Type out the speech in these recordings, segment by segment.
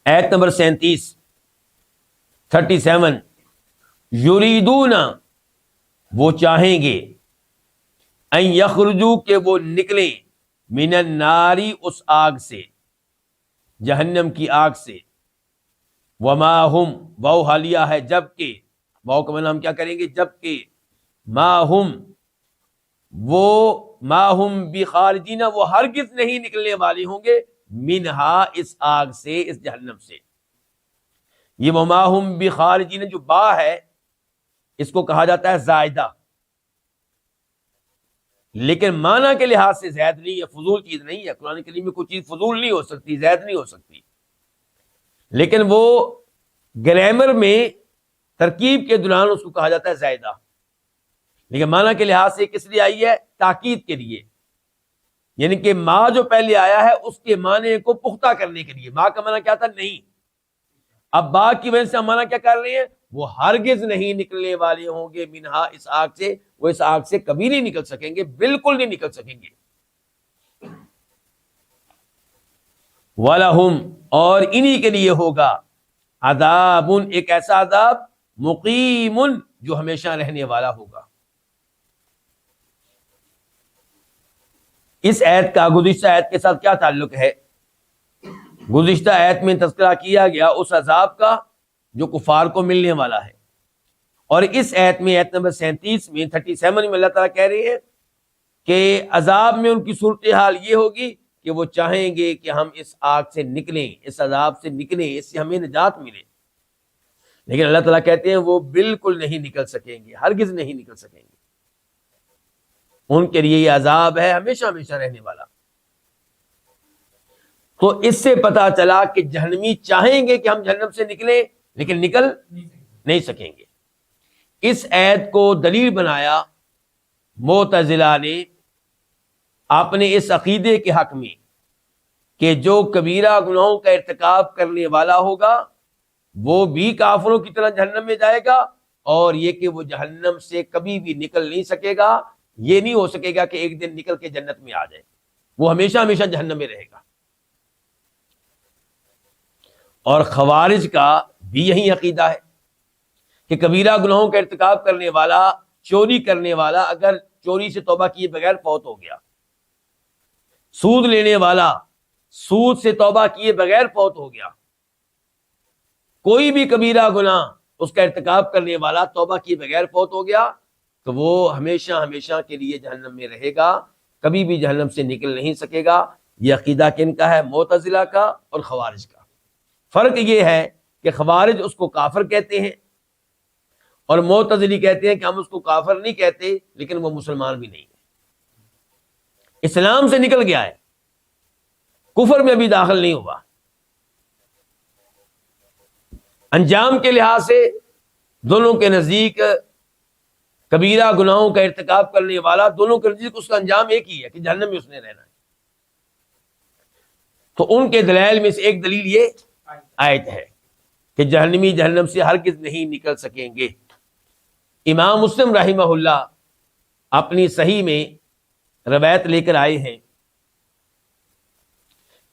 آیت نمبر 37 یریدون، وہ چاہیں گے، ان یخرجو، کہ وہ نکلیں، من الناری، اس آگ سے، جہنم کی آگ سے، وما ہم، واو حالیہ ہے جبکہ، واو کا معنی ہم کیا کریں گے؟ جبکہ، ما ہم، وہ ما ہم بخارجین، وہ ہرگز نہیں نکلنے والے ہوں گے، منہا، اس آگ سے، اس جہنم سے۔ یہ وما ہم بخارجین جو با ہے، اس کو کہا جاتا ہے زائدہ، لیکن معنی کے لحاظ سے زائد نہیں ہے، فضول چیز نہیں ہے۔ قرآن کریم میں کوئی چیز فضول نہیں ہو سکتی، زائد نہیں ہو سکتی، لیکن وہ گرامر میں ترکیب کے دوران اس کو کہا جاتا ہے زائدہ، لیکن معنی کے لحاظ سے کس لیے آئی ہے؟ تاکید کے لیے، یعنی کہ ما جو پہلے آیا ہے اس کے معنی کو پختہ کرنے کے لیے۔ ما کا معنی کیا تھا؟ نہیں، اب با کی وجہ سے ہم معنی کیا کر رہے ہیں؟ وہ ہرگز نہیں نکلنے والے ہوں گے، منہا، اس آگ سے، وہ اس آگ سے کبھی نہیں نکل سکیں گے، بالکل نہیں نکل سکیں گے۔ وَلَهُمْ، اور انہی کے لیے ہوگا، عذاب، ایک ایسا عذاب، مقیم، جو ہمیشہ رہنے والا ہوگا۔ اس آیت کا گزشتہ آیت کے ساتھ کیا تعلق ہے؟ گزشتہ آیت میں تذکرہ کیا گیا اس عذاب کا جو کفار کو ملنے والا ہے، اور اس آیت میں، آیت نمبر 37 میں، 37 میں اللہ تعالیٰ کہہ رہے ہیں کہ عذاب میں ان کی صورتحال یہ ہوگی کہ وہ چاہیں گے کہ ہم اس آگ سے نکلیں، اس عذاب سے نکلیں، اس سے ہمیں نجات ملے، لیکن اللہ تعالیٰ کہتے ہیں وہ بالکل نہیں نکل سکیں گے، ہرگز نہیں نکل سکیں گے، ان کے لیے یہ عذاب ہے ہمیشہ ہمیشہ رہنے والا۔ تو اس سے پتا چلا کہ جہنمی چاہیں گے کہ ہم جہنم سے نکلیں، لیکن نکل نہیں سکیں گے۔ اس آیت کو دلیل بنایا معتزلہ نے اپنے اس عقیدے کے حق میں کہ جو کبیرہ گناہوں کا ارتکاب کرنے والا ہوگا وہ بھی کافروں کی طرح جہنم میں جائے گا، اور یہ کہ وہ جہنم سے کبھی بھی نکل نہیں سکے گا، یہ نہیں ہو سکے گا کہ ایک دن نکل کے جنت میں آ جائے، وہ ہمیشہ ہمیشہ جہنم میں رہے گا۔ اور خوارج کا بھی یہی عقیدہ ہے کہ کبیرہ گناہوں کا ارتکاب کرنے والا، چوری کرنے والا، اگر چوری سے توبہ کیے بغیر فوت ہو گیا، سود لینے والا سود سے توبہ کیے بغیر فوت ہو گیا، کوئی بھی کبیرہ گناہ اس کا ارتکاب کرنے والا توبہ کیے بغیر فوت ہو گیا تو وہ ہمیشہ ہمیشہ کے لیے جہنم میں رہے گا، کبھی بھی جہنم سے نکل نہیں سکے گا۔ یہ عقیدہ کن کا ہے؟ معتزلہ کا اور خوارج کا۔ فرق یہ ہے کہ خوارج اس کو کافر کہتے ہیں، اور معتزلی کہتے ہیں کہ ہم اس کو کافر نہیں کہتے، لیکن وہ مسلمان بھی نہیں ہے، اسلام سے نکل گیا ہے، کفر میں بھی داخل نہیں ہوا۔ انجام کے لحاظ سے دونوں کے نزدیک کبیرہ گناہوں کا ارتکاب کرنے والا، دونوں کے نزدیک اس کا انجام ایک ہی ہے کہ جہنم میں اس نے رہنا ہے۔ تو ان کے دلائل میں سے ایک دلیل یہ آیت ہے کہ جہنمی جہنم سے ہرگز نہیں نکل سکیں گے۔ امام مسلم رحمہ اللہ اپنی صحیح میں روایت لے کر آئے ہیں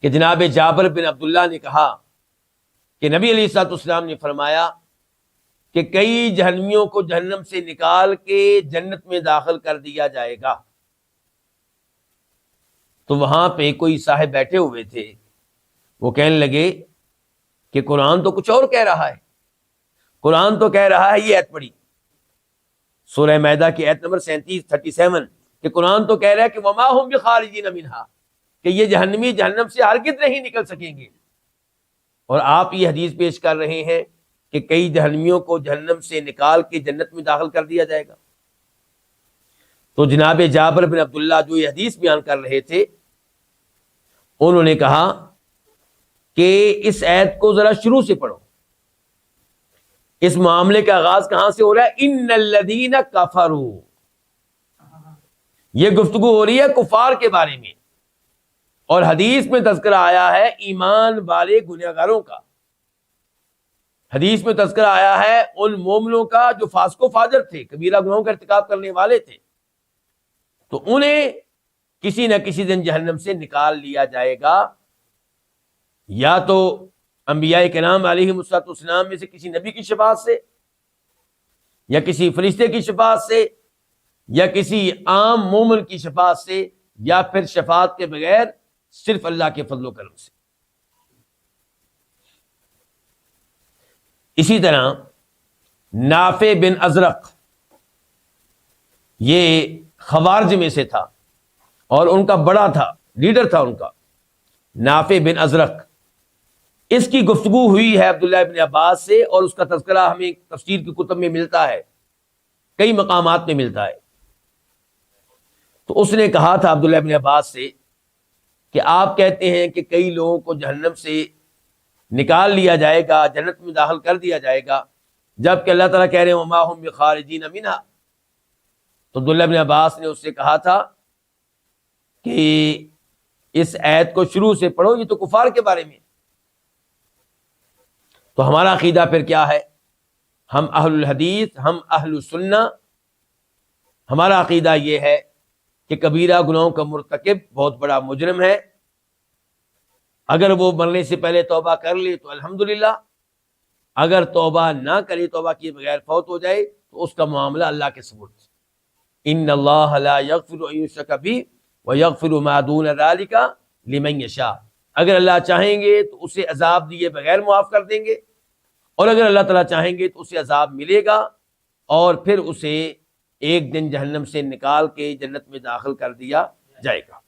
کہ جناب جابر بن عبداللہ نے کہا کہ نبی علیہ الصلوۃ والسلام نے فرمایا کہ کئی جہنمیوں کو جہنم سے نکال کے جنت میں داخل کر دیا جائے گا۔ تو وہاں پہ کوئی صاحب بیٹھے ہوئے تھے، وہ کہنے لگے کہ قرآن تو کچھ اور کہہ رہا ہے، قرآن تو کہہ رہا ہے، یہ آیت پڑھی سورہ مائدہ کی آیت نمبر 37 کہ قرآن تو کہہ رہا ہے کہ وما ہم بخارجین منہا، کہ یہ جہنمی جہنم سے ہرگز نہیں نکل سکیں گے، اور آپ یہ حدیث پیش کر رہے ہیں کہ کئی جہنمیوں کو جہنم سے نکال کے جنت میں داخل کر دیا جائے گا۔ تو جناب جابر بن عبداللہ جو یہ حدیث بیان کر رہے تھے، انہوں نے کہا کہ اس آیت کو ذرا شروع سے پڑھو، اس معاملے کا آغاز کہاں سے ہو رہا ہے؟ ان الذین کفروا، یہ گفتگو ہو رہی ہے کفار کے بارے میں، اور حدیث میں تذکرہ آیا ہے ایمان والے گنہگاروں کا، حدیث میں تذکرہ آیا ہے ان مومنوں کا جو فاسق و فاجر تھے، کبیرہ گناہوں کا ارتکاب کرنے والے تھے، تو انہیں کسی نہ کسی دن جہنم سے نکال لیا جائے گا، یا تو انبیاء کرام علیہم السلام میں سے کسی نبی کی شفاعت سے یا کسی فرشتے کی شفاعت سے یا کسی عام مومن کی شفاعت سے یا پھر شفاعت کے بغیر صرف اللہ کے فضل و کرم سے۔ اسی طرح نافع بن ازرق یہ خوارج میں سے تھا اور ان کا بڑا تھا، لیڈر تھا ان کا، نافع بن ازرق۔ اس کی گفتگو ہوئی ہے عبداللہ ابن عباس سے اور اس کا تذکرہ ہمیں تفسیر کی کتب میں ملتا ہے، کئی مقامات میں ملتا ہے۔ تو اس نے کہا تھا عبداللہ ابن عباس سے کہ آپ کہتے ہیں کہ کئی لوگوں کو جہنم سے نکال لیا جائے گا، جنت میں داخل کر دیا جائے گا، جبکہ اللہ تعالیٰ کہہ رہے ہیں وما هم بخارجین منہا۔ تو عبداللہ ابن عباس نے اس سے کہا تھا کہ اس آیت کو شروع سے پڑھو، یہ تو کفار کے بارے میں۔ تو ہمارا عقیدہ پھر کیا ہے؟ ہم اہل الحدیث، ہم اہل السنہ، ہمارا عقیدہ یہ ہے کہ کبیرہ گناہوں کا مرتکب بہت بڑا مجرم ہے، اگر وہ مرنے سے پہلے توبہ کر لے تو الحمدللہ، اگر توبہ نہ کرے، توبہ کیے بغیر فوت ہو جائے تو اس کا معاملہ اللہ کے سپرد۔ ان اللہ لا یغفر ان یشرک بہ ویغفر ما دون ذلک لمن یشاء۔ اگر اللہ چاہیں گے تو اسے عذاب دیے بغیر معاف کر دیں گے، اور اگر اللہ تعالیٰ چاہیں گے تو اسے عذاب ملے گا اور پھر اسے ایک دن جہنم سے نکال کے جنت میں داخل کر دیا جائے گا۔